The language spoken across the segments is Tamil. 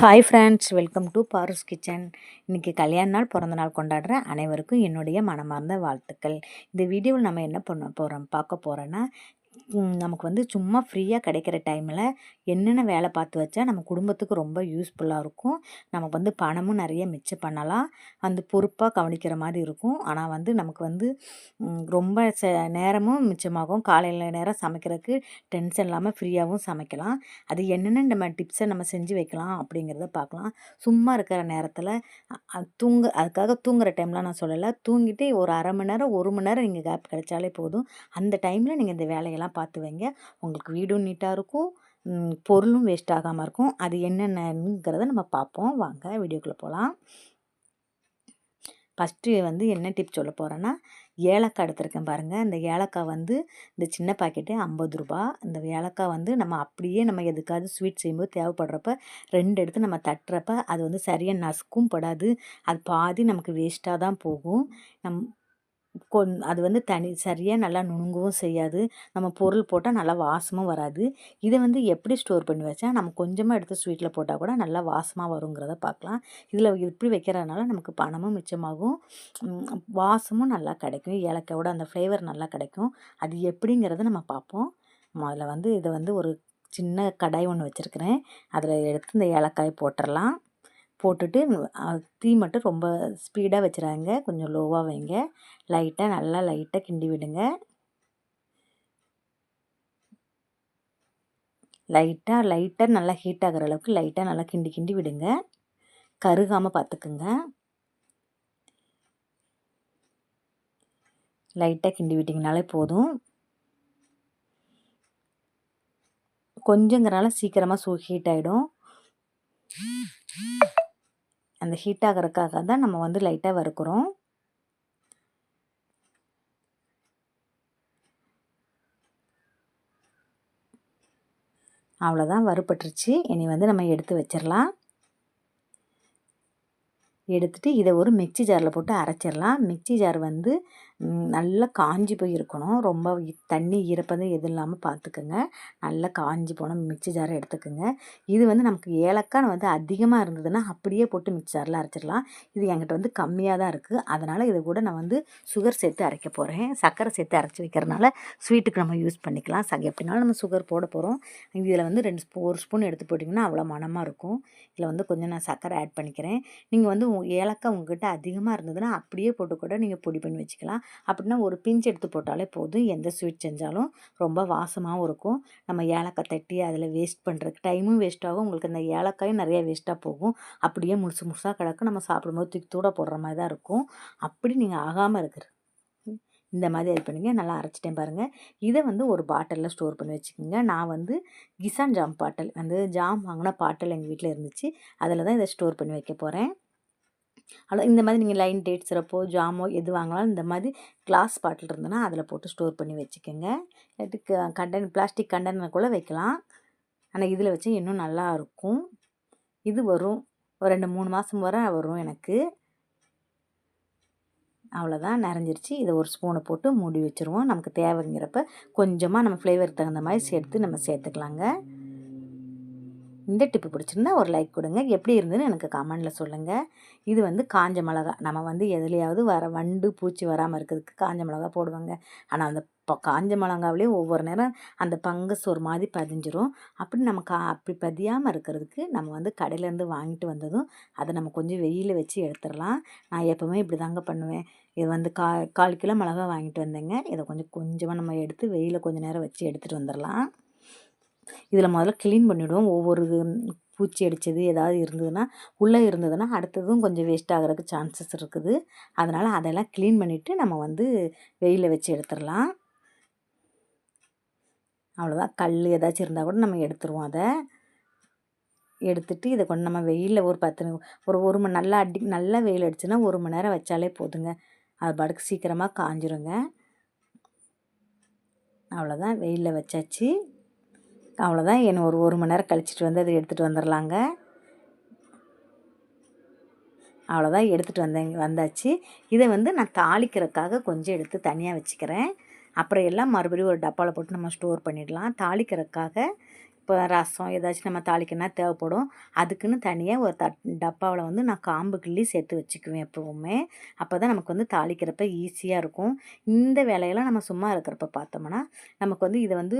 Hi friends, welcome to Paru's kitchen. இன்றைக்கி கல்யாண நாள், பிறந்த நாள் கொண்டாடுற அனைவருக்கும் என்னுடைய மனமார்ந்த வாழ்த்துக்கள். இந்த வீடியோவில் நம்ம என்ன பார்க்க போகிறோன்னா, நமக்கு வந்து சும்மா ஃப்ரீயாக கிடைக்கிற டைமில் என்னென்ன வேலை பார்த்து வச்சா நம்ம குடும்பத்துக்கு ரொம்ப யூஸ்ஃபுல்லாக இருக்கும். நமக்கு வந்து பணமும் நிறைய மிச்சம் பண்ணலாம். வந்து பொறுப்பாக கவனிக்கிற மாதிரி இருக்கும். ஆனால் வந்து நமக்கு வந்து ரொம்ப நேரமும் மிச்சமாகும். காலையில் நேரம் சமைக்கிறதுக்கு டென்ஷன் இல்லாமல் ஃப்ரீயாகவும் சமைக்கலாம். அது என்னென்ன நம்ம டிப்ஸை நம்ம செஞ்சு வைக்கலாம் அப்படிங்கிறத பார்க்கலாம். சும்மா இருக்கிற நேரத்தில் அதுக்காக தூங்குகிற டைம்லாம் நான் சொல்லலை. தூங்கிட்டு ஒரு அரை மணி நேரம் 1 மணி நேரம் நீங்கள் கேப் கிடைச்சாலே போதும். அந்த டைமில் நீங்கள் இந்த வேலையெல்லாம் பார்த்து வைங்க. உங்களுக்கு வீடும் நீட்டாக இருக்கும், பொருளும் வேஸ்ட் ஆகாமல் இருக்கும். அது என்னென்னங்கிறத நம்ம பார்ப்போம். வாங்க வீடியோக்குள்ளே போகலாம். ஃபஸ்ட்டு வந்து என்ன டிப் சொல்ல போகிறேன்னா, ஏலக்காய் எடுத்துருக்கேன் பாருங்கள். இந்த ஏலக்காய் வந்து இந்த சின்ன பாக்கெட்டு 50 ரூபா. இந்த ஏலக்காய் வந்து நம்ம அப்படியே நம்ம எதுக்காவது ஸ்வீட் செய்யும்போது தேவைப்படுறப்ப 2 எடுத்து நம்ம தட்டுறப்ப அது வந்து சரியாக நசுக்கும் படாது. அது பாதி நமக்கு வேஸ்ட்டாக தான் போகும். அது வந்து சரியாக நல்லா நுணுங்கவும் செய்யாது. நம்ம பொருள் போட்டால் நல்லா வாசமும் வராது. இதை வந்து எப்படி ஸ்டோர் பண்ணி வச்சா நம்ம கொஞ்சமாக எடுத்து ஸ்வீட்டில் போட்டால் கூட நல்லா வாசமாக வருங்கிறத பார்க்கலாம். இதில் இப்படி வைக்கிறதுனால நமக்கு பணமும் மிச்சமாகும், வாசமும் நல்லா கிடைக்கும். ஏலக்காயோட அந்த ஃப்ளேவர் நல்லா கிடைக்கும். அது எப்படிங்கிறத நம்ம பார்ப்போம். முதல்ல வந்து இதை வந்து ஒரு சின்ன கடாய் ஒன்று வச்சுருக்கிறேன். அதில் எடுத்து இந்த ஏலக்காயை போட்டுடலாம். போட்டுட்டு தீ மட்டும் ரொம்ப ஸ்பீடாக வச்சிடாதீங்க, கொஞ்சம் லோவாக வைங்க. நல்லா லைட்டாக கிண்டி விடுங்க. லைட்டாக நல்லா ஹீட் ஆகிற அளவுக்கு லைட்டாக நல்லா கிண்டி விடுங்க. கருகாமல் பார்த்துக்குங்க. லைட்டாக கிண்டி விட்டிங்கனாலே போதும். கொஞ்சங்கிறனால சீக்கிரமாக ஹீட் ஆகிடும். அந்த ஹீட் ஆகிறதுக்காக தான் நம்ம வந்து லைட்டாக வறுக்கிறோம். அவ்வளோதான், வறுபட்டுருச்சு. இனி வந்து நம்ம எடுத்து வச்சிடலாம். எடுத்துகிட்டு இதை ஒரு மிக்ஸி ஜாரில் போட்டு அரைச்சிடலாம். மிக்ஸி ஜார் வந்து நல்லா காஞ்சி போய் இருக்கணும். ரொம்ப தண்ணி ஈரப்பதம் எதுவும் இல்லாமல் பார்த்துக்குங்க. நல்லா காஞ்சி போன மிக்ஸி ஜாரை எடுத்துக்கோங்க. இது வந்து நமக்கு ஏலக்காய் வந்து அதிகமாக இருந்ததுன்னா அப்படியே போட்டு மிக்ஸி ஜாரில் அரைச்சிடலாம். இது என்கிட்ட வந்து கம்மியாக தான் இருக்குது. அதனால் இது கூட நான் வந்து சுகர் சேர்த்து அரைக்க போகிறேன். சர்க்கரை சேர்த்து அரைச்சி வைக்கிறனால ஸ்வீட்டுக்கு நம்ம யூஸ் பண்ணிக்கலாம். எப்படினாலும் நம்ம சுகர் போட போகிறோம். இதில் வந்து 1 ஸ்பூன் எடுத்து போட்டிங்கன்னா அவ்வளோ மணமாக இருக்கும். இதில் வந்து கொஞ்சம் நான் சர்க்கரை ஆட் பண்ணிக்கிறேன். நீங்கள் வந்து ஏலக்காய் உங்கள்கிட்ட அதிகமாக இருந்ததுன்னா அப்படியே போட்டு கூட நீங்கள் பொடி பண்ணி வச்சுக்கலாம். அப்படின்னா ஒரு பிஞ்சு எடுத்து போட்டாலே போதும். எந்த ஸ்வீட் செஞ்சாலும் ரொம்ப வாசமாகவும் இருக்கும். நம்ம ஏலக்காய் தட்டி அதில் வேஸ்ட் பண்ணுறதுக்கு டைமும் வேஸ்ட் ஆகும். உங்களுக்கு அந்த ஏலக்காயும் நிறையா வேஸ்ட்டாக போகும். அப்படியே முழுசாக கிடக்கும். நம்ம சாப்பிடும்போது தூக்கி தூட போடுற மாதிரி தான் இருக்கும். அப்படி நீங்கள் ஆகாமல் இருக்கிற இந்த மாதிரி இது பண்ணிங்க. நல்லா அரைச்சிட்டேன் பாருங்கள். இதை வந்து ஒரு பாட்டிலில் ஸ்டோர் பண்ணி வச்சுக்கோங்க. நான் வந்து கிசான் ஜாம் பாட்டில் வந்து ஜாம் வாங்கின பாட்டில் எங்கள் வீட்டில் இருந்துச்சு. அதில் தான் இதை ஸ்டோர் பண்ணி வைக்க போகிறேன். அவ்வளோ இந்த மாதிரி நீங்கள் லைன் டேட் சிரப்போ ஜாமோ எது வாங்கினாலும் இந்த மாதிரி கிளாஸ் பாட்டில் இருந்ததுன்னா அதில் போட்டு ஸ்டோர் பண்ணி வச்சுக்கோங்க. இல்லாட்டி பிளாஸ்டிக் கண்டெய்னருக்குள்ளே வைக்கலாம். ஆனால் இதில் வச்சு இன்னும் நல்லா இருக்கும். இது வரும் ஒரு 2-3 மாதம் வரை வரும் எனக்கு. அவ்வளோதான், நிறைஞ்சிருச்சு. இதை ஒரு ஸ்பூனை போட்டு மூடி வச்சுருவோம். நமக்கு தேவைங்கிறப்ப கொஞ்சமாக நம்ம ஃப்ளேவருக்கு தகுந்த மாதிரி நம்ம சேர்த்துக்கலாங்க. இந்த டிப்பு பிடிச்சிருந்தா ஒரு லைக் கொடுங்க. எப்படி இருந்ததுன்னு எனக்கு கமெண்டில் சொல்லுங்கள். இது வந்து காஞ்ச மிளகா. நம்ம வந்து எதுலையாவது வண்டு பூச்சி வராமல் இருக்கிறதுக்கு காஞ்ச மிளகா போடுவாங்க. ஆனால் அந்த காஞ்ச மிளகாவிலே ஒவ்வொரு நேரம் அந்த பங்கஸ் ஒரு மாதிரி பதிஞ்சிரும். அப்படி நம்ம அப்படி பதியாமல் இருக்கிறதுக்கு நம்ம வந்து கடையிலேருந்து வாங்கிட்டு வந்ததும் அதை நம்ம கொஞ்சம் வெயிலில் வச்சு எடுத்துடலாம். நான் எப்போவுமே இப்படி தாங்க பண்ணுவேன். இது வந்து 1/4 கிலோ மிளகா வாங்கிட்டு வந்தேங்க. இதை கொஞ்சமாக நம்ம எடுத்து வெயிலில் கொஞ்சம் நேரம் வச்சு எடுத்துகிட்டு வந்துடலாம். இதில் முதல்ல க்ளீன் பண்ணிவிடுவோம். ஒவ்வொரு பூச்சி அடித்தது ஏதாவது இருந்ததுன்னா உள்ளே இருந்ததுன்னா அடுத்ததும் கொஞ்சம் வேஸ்ட் ஆகிறதுக்கு சான்சஸ் இருக்குது. அதனால் அதெல்லாம் க்ளீன் பண்ணிவிட்டு நம்ம வந்து வெயிலில் வச்சு எடுத்துடலாம். அவ்வளோதான். கல் ஏதாச்சும் இருந்தால் கூட நம்ம எடுத்துருவோம். அதை எடுத்துகிட்டு இதை கொண்டு நம்ம வெயிலில் ஒரு 1 மணி நல்லா வெயில் அடிச்சுன்னா 1 மணி நேரம் வச்சாலே போதுங்க. அது பாட்டுக்கு சீக்கிரமாக காஞ்சிருங்க. அவ்வளோதான், வெயிலில் வச்சாச்சு. அவ்வளோதான். என்ன ஒரு மணி நேரம் கழிச்சிட்டு வந்து அதை எடுத்துகிட்டு வந்துடலாங்க. அவ்வளோதான், எடுத்துகிட்டு வந்தாச்சு. இதை வந்து நான் தாளிக்கிறதுக்காக கொஞ்சம் எடுத்து தனியாக வச்சுக்கிறேன். அப்புறம் எல்லாம் மறுபடியும் ஒரு டப்பாவில் போட்டு நம்ம ஸ்டோர் பண்ணிடலாம். தாளிக்கிறதுக்காக இப்போ ரசம் ஏதாச்சும் நம்ம தாளிக்கணும்னா தேவைப்படும். அதுக்குன்னு தனியாக ஒரு டப்பாவில் வந்து நான் காம்பு கிள்ளி சேர்த்து வச்சுக்குவேன் எப்போவுமே. அப்போ தான் நமக்கு வந்து தாளிக்கிறப்ப ஈஸியாக இருக்கும். இந்த வேலையெல்லாம் நம்ம சும்மா இருக்கிறப்ப பார்த்தோம்னா நமக்கு வந்து இதை வந்து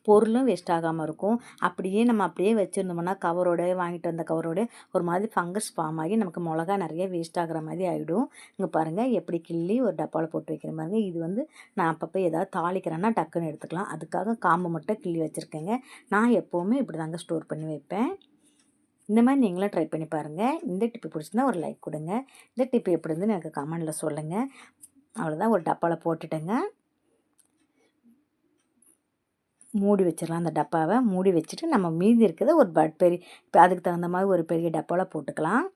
பொருளும் வேஸ்ட் ஆகாமல் இருக்கும். அப்படியே வச்சுருந்தோம்னா கவரோடய வாங்கிட்டு வந்த கவரோட ஒரு மாதிரி ஃபங்கஸ் ஃபார்ம் ஆகி நமக்கு மிளகா நிறைய வேஸ்ட் ஆகிற மாதிரி ஆகிடும். இங்கே பாருங்கள் எப்படி கிள்ளி ஒரு டப்பாவில் போட்டு வைக்கிற பாருங்க. இது வந்து நான் அப்பப்போ ஏதாவது தாளிக்கிறேன்னா டக்குன்னு எடுத்துக்கலாம். அதுக்காக காம்பு மட்டும் கிள்ளி வச்சுருக்கேங்க. நான் எப்போவுமே இப்படி தாங்க ஸ்டோர் பண்ணி வைப்பேன். இந்த மாதிரி நீங்களும் ட்ரை பண்ணி பாருங்கள். இந்த டிப்பு பிடிச்சிருந்தா ஒரு லைக் கொடுங்க. இந்த டிப்பு எப்படி இருந்துன்னு எனக்கு கமெண்டில் சொல்லுங்கள். அவ்வளோதான், ஒரு டப்பாவில் போட்டுட்டேங்க. மூடி வச்சிடலாம். அந்த டப்பாவை மூடி வச்சுட்டு நம்ம மீதி இருக்கிறத ஒரு இப்போ அதுக்கு தகுந்த மாதிரி ஒரு பெரிய டப்பாவில் போட்டுக்கலாம்.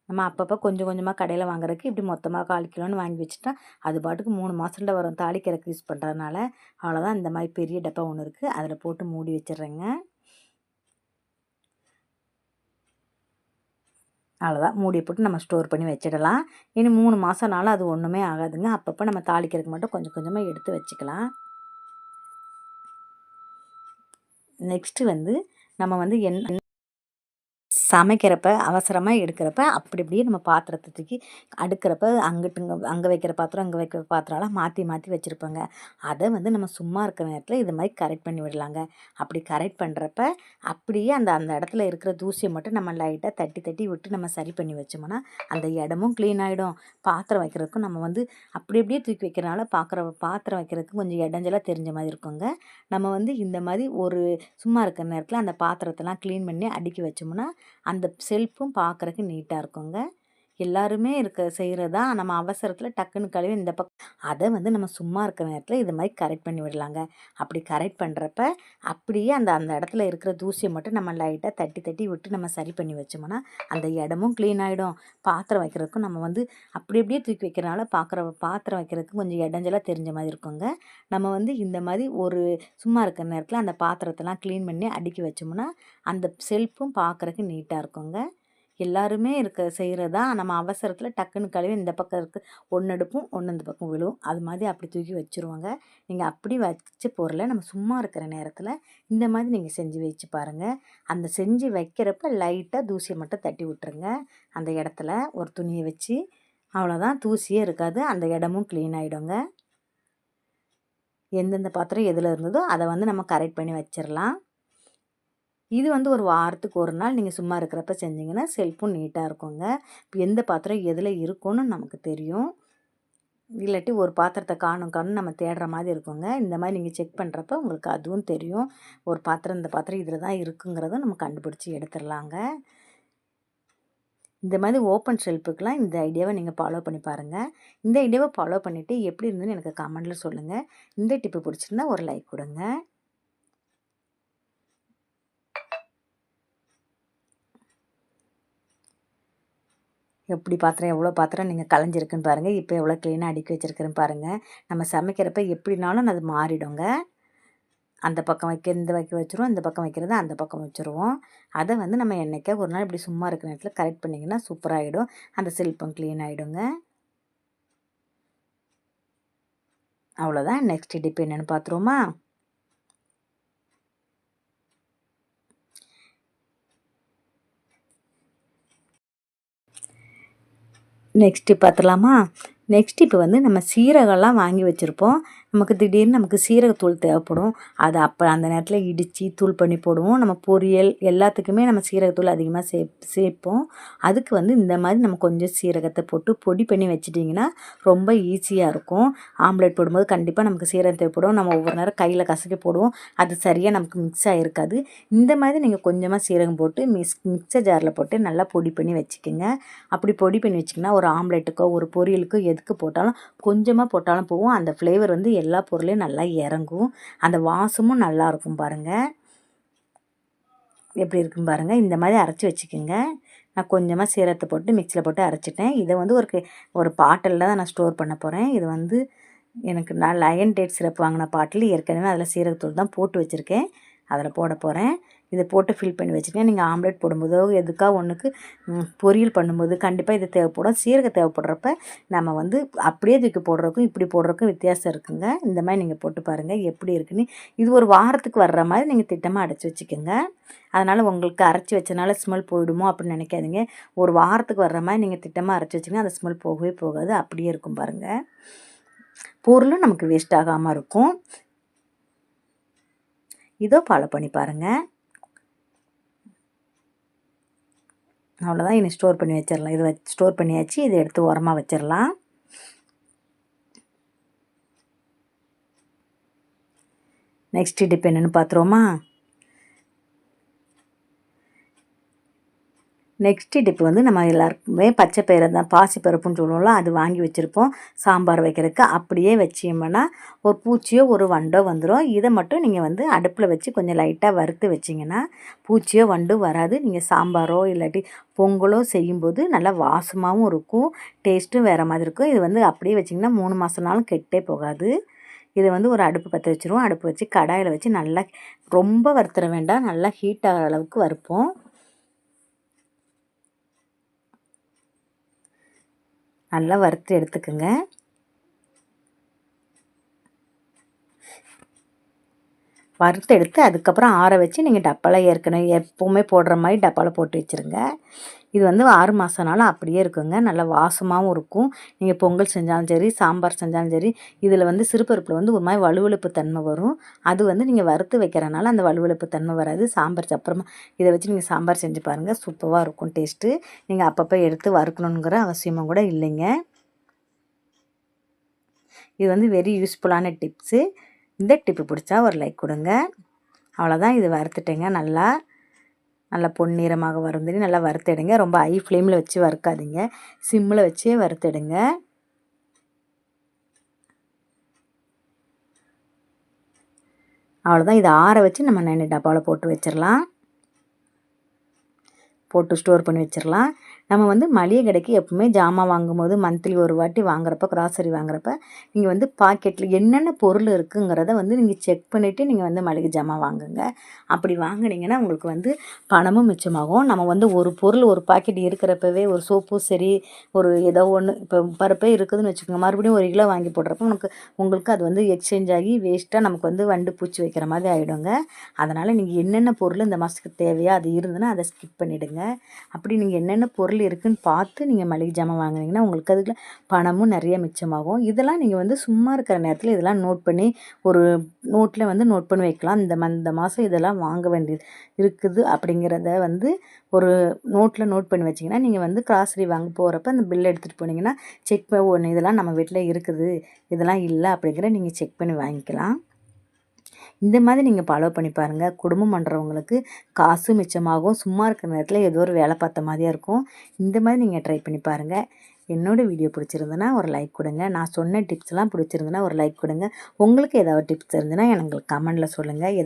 நம்ம அப்பப்போ கொஞ்சம் கொஞ்சமாக கடையில் வாங்குறதுக்கு இப்படி மொத்தமாக 1/4 கிலோன்னு வாங்கி வச்சுட்டா அது பாட்டுக்கு 3 மாதம்ல வரும். தாளிக்கிறதுக்கு யூஸ் பண்ணுறதுனால அவ்வளோதான். இந்த மாதிரி பெரிய டப்பா ஒன்று இருக்குது, அதில் போட்டு மூடி வச்சிடுறேங்க. அவ்வளோதான், மூடி போட்டு நம்ம ஸ்டோர் பண்ணி வச்சிடலாம். இனி 3 மாதம்னாலும் அது ஒன்றுமே ஆகாதுங்க. அப்பப்போ நம்ம தாளிக்கிறதுக்கு மட்டும் கொஞ்சம் கொஞ்சமாக எடுத்து வச்சுக்கலாம். நெக்ஸ்ட்டு வந்து நம்ம வந்து சமைக்கிறப்ப அவசரமாக எடுக்கிறப்ப அப்படி இப்படியே நம்ம பாத்திரத்தை தூக்கி அடுக்கிறப்ப அங்கே வைக்கிற பாத்திரம் அங்கே வைக்கிற பாத்திரம்லாம் மாற்றி மாற்றி வச்சுருப்போங்க. அதை வந்து நம்ம சும்மா இருக்கிற நேரத்தில் இது மாதிரி கரெக்ட் பண்ணி விடலாங்க. அப்படி கரெக்ட் பண்ணுறப்ப அப்படியே அந்த அந்த இடத்துல இருக்கிற தூசியை மட்டும் நம்ம லைட்டாக தட்டி தட்டி விட்டு நம்ம சரி பண்ணி வச்சோம்னா அந்த இடமும் க்ளீன் ஆகிடும். பாத்திரம் வைக்கிறதுக்கும் நம்ம வந்து அப்படி அப்படியே தூக்கி வைக்கிறனால பாத்திரம் வைக்கிறதுக்கு கொஞ்சம் இடைஞ்சலாக தெரிஞ்ச மாதிரி இருக்குங்க. நம்ம வந்து இந்த மாதிரி ஒரு சும்மா இருக்கிற நேரத்தில் அந்த பாத்திரத்தெல்லாம் க்ளீன் பண்ணி அடுக்கி வச்சோம்னா அந்த செல்ஃபும் பார்க்குறக்கு நீட்டாக இருக்குங்க. எல்லாருமே செய்கிறது தான். நம்ம அவசரத்தில் டக்குன்னு கழுவி இந்த அதை வந்து நம்ம சும்மா இருக்கிற நேரத்தில் இது மாதிரி கரெக்ட் பண்ணி விடலாங்க. அப்படி கரெக்ட் பண்ணுறப்ப அப்படியே அந்த அந்த இடத்துல இருக்கிற தூசியை மட்டும் நம்ம லைட்டாக தட்டி தட்டி விட்டு நம்ம சரி பண்ணி வச்சோம்னா அந்த இடமும் க்ளீன் ஆகிடும். பாத்திரம் வைக்கிறதுக்கும் நம்ம வந்து அப்படி அப்படியே தூக்கி வைக்கிறனால பாத்திரம் வைக்கிறதுக்கு கொஞ்சம் இடைஞ்சலாக தெரிஞ்ச மாதிரி இருக்குங்க. நம்ம வந்து இந்த மாதிரி ஒரு சும்மா இருக்கிற நேரத்தில் அந்த பாத்திரத்தெல்லாம் க்ளீன் பண்ணி அடுக்கி வச்சோம்னா அந்த செல்ஃபும் பார்க்குறக்கு நீட்டாக இருக்குங்க. எல்லாருமே செய்கிறது தான். நம்ம அவசரத்தில் டக்குன்னு கழுவி இந்த பக்கம் ஒன்று எடுப்போம், ஒன்று இந்த பக்கம் விழுவும். அது மாதிரி அப்படி தூக்கி வச்சுருவாங்க. நீங்கள் அப்படி வச்ச பொருளை நம்ம சும்மா இருக்கிற நேரத்தில் இந்த மாதிரி நீங்கள் செஞ்சு வச்சு பாருங்கள். அந்த செஞ்சு வைக்கிறப்ப லைட்டாக தூசியை மட்டும் தட்டி விட்டுருங்க. அந்த இடத்துல ஒரு துணியை வச்சு அவ்வளோதான், தூசியே இருக்காது. அந்த இடமும் க்ளீன் ஆகிடுங்க. எந்தெந்த பாத்திரம் எதில் இருந்ததோ அதை வந்து நம்ம கரெக்ட் பண்ணி வச்சிடலாம். இது வந்து ஒரு வாரத்துக்கு ஒரு நாள் நீங்கள் சும்மா இருக்கிறப்ப செஞ்சிங்கன்னா செல்ஃபும் நீட்டாக இருக்குங்க. இப்போ எந்த பாத்திரம் எதில் இருக்குன்னு நமக்கு தெரியும். இல்லாட்டி ஒரு பாத்திரத்தை காணும் நம்ம தேடுற மாதிரி இருக்குங்க. இந்த மாதிரி நீங்கள் செக் பண்ணுறப்ப உங்களுக்கு அதுவும் தெரியும். ஒரு பாத்திரம் இந்த பாத்திரம் இதில் தான் இருக்குங்கிறதும் நம்ம கண்டுபிடிச்சி எடுத்துடலாங்க. இந்த மாதிரி ஓப்பன் ஷெல்ஃபுக்கெலாம் இந்த ஐடியாவை நீங்கள் ஃபாலோ பண்ணி பாருங்கள். இந்த ஐடியாவை ஃபாலோ பண்ணிவிட்டு எப்படி இருந்துன்னு எனக்கு கமெண்டில் சொல்லுங்கள். இந்த டிப்பு பிடிச்சிருந்தா ஒரு லைக் கொடுங்க. எப்படி பாத்திரம் எவ்வளோ பாத்திரம் நீங்கள் கலைஞ்சிருக்குன்னு பாருங்கள். இப்போ எவ்வளோ க்ளீனாக அடுக்கி வச்சுருக்குறேன்னு பாருங்கள். நம்ம சமைக்கிறப்ப எப்படினாலும் அது மாறிடுங்க. அந்த பக்கம் இந்த வச்சுருவோம், இந்த பக்கம் வைக்கிறது அந்த பக்கம் வச்சுருவோம். அதை வந்து நம்ம என்றைக்கா ஒரு நாள் இப்படி சும்மா இருக்கிற நேரத்தில் கரெக்ட் பண்ணிங்கன்னா சூப்பராகிடும். அந்த செல்ஃபும் க்ளீன் ஆகிடுங்க. அவ்வளோதான். நெக்ஸ்ட் டிப் என்னென்னு பார்த்துருவோமா? நெக்ஸ்ட் டிப் பார்த்துலாமா? நெக்ஸ்ட் இப்போ வந்து நம்ம சீரகம்லாம் வாங்கி வச்சுருப்போம். நமக்கு திடீர்னு நமக்கு சீரகத்தூள் தேவைப்படும். அதை அப்போ அந்த நேரத்தில் இடித்து தூள் பண்ணி போடுவோம். நம்ம பொரியல் எல்லாத்துக்குமே நம்ம சீரகத்தூள் அதிகமாக சேர்ப்போம். அதுக்கு வந்து இந்த மாதிரி நம்ம கொஞ்சம் சீரகத்தை போட்டு பொடி பண்ணி வச்சிட்டிங்கன்னா ரொம்ப ஈஸியாக இருக்கும். ஆம்லேட் போடும்போது கண்டிப்பாக நமக்கு சீரகம் தேவைப்படும். நம்ம ஒவ்வொரு நேரம் கையில் கசக்கி போடுவோம். அது சரியாக நமக்கு மிக்ஸ் ஆகிருக்காது. இந்த மாதிரி நீங்கள் கொஞ்சமாக சீரகம் போட்டு மிக்சர் ஜாரில் போட்டு நல்லா பொடி பண்ணி வச்சுக்கோங்க. அப்படி பொடி பண்ணி வச்சிங்கன்னா ஒரு ஆம்லேட்டுக்கோ ஒரு பொரியலுக்கோ எதுக்கு போட்டாலும் கொஞ்சமாக போட்டாலும் போகும். அந்த ஃப்ளேவர் வந்து எல்லா பொருளையும் நல்லா இறங்கும். அந்த வாசமும் நல்லாயிருக்கும் பாருங்கள். எப்படி இருக்குன்னு பாருங்கள். இந்த மாதிரி அரைச்சி வச்சுக்கோங்க. நான் கொஞ்சமாக சீரகத்தை போட்டு மிக்சியில் போட்டு அரைச்சிட்டேன். இதை வந்து ஒரு பாட்டிலில் தான் நான் ஸ்டோர் பண்ண போகிறேன். இது வந்து எனக்கு நான் லயன் டேட் சிரப் வாங்கின பாட்டில் ஏற்கனவே அதில் சீரகத்தூள் தான் போட்டு வச்சுருக்கேன். அதில் போட போகிறேன். இதை போட்டு ஃபில் பண்ணி வச்சுக்கங்க. நீங்கள் ஆம்லேட் போடும்போதோ எதுக்கா ஒன்றுக்கு பொரியல் பண்ணும்போது கண்டிப்பாக இது தேவைப்படும். சீரகம் தேவைப்படுறப்ப நம்ம வந்து அப்படியே தூக்கி போடுறதுக்கும் இப்படி போடுறதுக்கும் வித்தியாசம் இருக்குங்க. இந்த மாதிரி நீங்கள் போட்டு பாருங்கள் எப்படி இருக்குன்னு. இது ஒரு வாரத்துக்கு வர்ற மாதிரி நீங்கள் திட்டமாக அடைச்சி வச்சுக்கோங்க. அதனால் உங்களுக்கு அரைச்சி வச்சனால ஸ்மெல் போயிடுமோ அப்படின்னு நினைக்காதீங்க. ஒரு வாரத்துக்கு வர்ற மாதிரி நீங்கள் திட்டமாக அரைச்சி வச்சுங்க. அந்த ஸ்மெல் போகவே போகாது, அப்படியே இருக்கும் பாருங்கள். பொருளும் நமக்கு வேஸ்ட் ஆகாமல் இருக்கும். இதோ ஃபாலோ பண்ணி பாருங்கள். அவ்வளோதான். இனி ஸ்டோர் பண்ணி வச்சிடலாம். இது ஸ்டோர் பண்ணியாச்சு. இதை எடுத்து உரமாக வச்சிடலாம். நெக்ஸ்ட் டிப் என்னென்னு பார்த்துருவோமா? நெக்ஸ்ட் டிப் வந்து நம்ம எல்லாருக்குமே பச்சை பயிரை தான் பாசிப்பருப்புன்னு சொல்லுவோம்ல, அது வாங்கி வச்சுருப்போம் சாம்பார் வைக்கிறதுக்கு. அப்படியே வச்சிங்கன்னா ஒரு பூச்சியோ ஒரு வண்டோ வந்துடும். இதை மட்டும் நீங்கள் வந்து அடுப்பில் வச்சு கொஞ்சம் லைட்டாக வறுத்து வச்சிங்கன்னா பூச்சியோ வண்டு வராது. நீங்கள் சாம்பாரோ இல்லாட்டி பொங்கலோ செய்யும்போது நல்லா வாசமாகவும் இருக்கும், டேஸ்ட்டும் வேறு மாதிரி இருக்கும். இது வந்து அப்படியே வச்சிங்கன்னா 3 மாதம்னாலும் கெட்டே போகாது. இதை வந்து ஒரு அடுப்பு பற்ற வச்சுருவோம். அடுப்பு வச்சு கடாயில் வச்சு நல்லா ரொம்ப வறுத்துற வேண்டாம், நல்லா ஹீட் ஆகிற அளவுக்கு வறுப்போம். நல்லா வறுத்து எடுத்துக்கோங்க. வறுத்து எடுத்து அதுக்கப்புறம் ஆற வச்சு நீங்கள் டப்பாவில் ஏற்கனவே எப்போவுமே போடுற மாதிரி டப்பாவில் போட்டு வச்சுருங்க. இது வந்து 6 மாதம்னாலும் அப்படியே இருக்குங்க. நல்லா வாசமாகவும் இருக்கும். நீங்கள் பொங்கல் செஞ்சாலும் சரி, சாம்பார் செஞ்சாலும் சரி, இதில் வந்து சிறுபருப்பில் வந்து ஒரு மாதிரி வழுவழுப்பு தன்மை வரும். அது வந்து நீங்கள் வறுத்து வைக்கிறனால அந்த வழுவழுப்பு தன்மை வராது. சாம்பார் அப்புறமா இதை வச்சு நீங்கள் சாம்பார் செஞ்சு பாருங்கள், சூப்பராக இருக்கும் டேஸ்ட்டு. நீங்கள் அப்பப்போ எடுத்து வறுக்கணுங்கிற அவசியமும் கூட இல்லைங்க. இது வந்து வெரி யூஸ்ஃபுல்லான டிப்ஸு. இந்த டிப்பு பிடிச்சா ஒரு லைக் கொடுங்க. அவ்வளோதான். இது வறுத்துட்டேங்க. நல்லா பொன்னிறமாக வருந்தனி நல்லா வறுத்தெடுங்க. ரொம்ப ஹை ஃப்ளேமில் வச்சு வறுக்காதீங்க, சிம்மில் வச்சே வறுத்தெடுங்க. அவ்வளோதான். இதை ஆற வச்சு நம்ம டப்பாவில் போட்டு வச்சிடலாம். போட்டு ஸ்டோர் பண்ணி வச்சிடலாம். நம்ம வந்து மளிகை கடைக்கு எப்பவுமே ஜாமான் வாங்கும்போது மந்த்லி ஒரு வாட்டி வாங்குறப்ப, கிராசரி வாங்குறப்ப நீங்கள் வந்து பாக்கெட்டில் என்னென்ன பொருள் இருக்குங்கிறத வந்து நீங்கள் செக் பண்ணிவிட்டு நீங்கள் வந்து மளிகை ஜாமான் வாங்குங்க. அப்படி வாங்கினீங்கன்னா உங்களுக்கு வந்து பணமும் மிச்சமாகும். நம்ம வந்து ஒரு பொருள் ஒரு பாக்கெட் இருக்கிறப்பவே ஒரு சோப்பும் சரி, ஒரு ஏதோ ஒன்று இப்போ பருப்பே இருக்குதுன்னு வச்சுக்கோங்க, மறுபடியும் 1 கிலோ வாங்கி போடுறப்ப உங்களுக்கு அது வந்து எக்ஸ்சேஞ்ச் ஆகி வேஸ்ட்டாக நமக்கு வந்து வண்டு பூச்சி வைக்கிற மாதிரி ஆகிடுங்க. அதனால் நீங்கள் என்னென்ன பொருள் இந்த மாதத்துக்கு தேவையோ அது இருந்துன்னா அதை ஸ்கிப் பண்ணிவிடுங்க. அப்படி நீங்கள் என்னென்ன பொருள் இருக்குதுன்னு பார்த்து நீங்கள் மளிகை ஜாமான் வாங்கினீங்கன்னா உங்களுக்கு அதுக்கு பணமும் நிறைய மிச்சமாகும். இதெல்லாம் நீங்கள் வந்து சும்மா இருக்கிற நேரத்தில் இதெல்லாம் நோட் பண்ணி ஒரு நோட்டில் வந்து நோட் பண்ணி வைக்கலாம். இந்த மாதம் இதெல்லாம் வாங்க வேண்டியது இருக்குது அப்படிங்கிறத வந்து ஒரு நோட்டில் நோட் பண்ணி வச்சிங்கன்னா நீங்கள் வந்து கிராசரி வாங்க போகிறப்ப அந்த பில் எடுத்துகிட்டு போனீங்கன்னா செக் பண்ணி இதெல்லாம் நம்ம வீட்டில் இருக்குது, இதெல்லாம் இல்லை அப்படிங்கிற நீங்கள் செக் பண்ணி வாங்கிக்கலாம். இந்த மாதிரி நீங்கள் ஃபாலோ பண்ணி பாருங்கள். குடும்பம் பண்ணுறவங்களுக்கு காசு மிச்சமாகும். சும்மா இருக்கிற நேரத்தில் ஏதோ ஒரு வேலை பார்த்த மாதிரியாக இருக்கும். இந்த மாதிரி நீங்கள் ட்ரை பண்ணி பாருங்கள். என்னோடய வீடியோ பிடிச்சிருந்துன்னா ஒரு லைக் கொடுங்க. நான் சொன்ன டிப்ஸ்லாம் பிடிச்சிருந்துன்னா ஒரு லைக் கொடுங்க. உங்களுக்கு ஏதாவது டிப்ஸ் இருந்துன்னா எனக்கு கமெண்டில் சொல்லுங்கள்.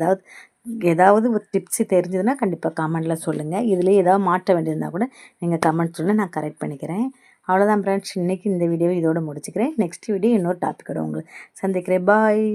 ஏதாவது ஒரு டிப்ஸு தெரிஞ்சதுன்னா கண்டிப்பாக கமெண்டில் சொல்லுங்கள். இதுலேயே ஏதாவது மாற்ற வேண்டியிருந்தால் கூட நீங்கள் கமெண்ட் சொல்லுங்கள், நான் கரெக்ட் பண்ணிக்கிறேன். அவ்வளோதான் ஃப்ரெண்ட்ஸ், இன்றைக்கி இந்த வீடியோ இதோடு முடிச்சுக்கிறேன். நெக்ஸ்ட் வீடியோ இன்னொரு டாப்பிக்கோட உங்களை சந்திக்கிறேன். பாய்.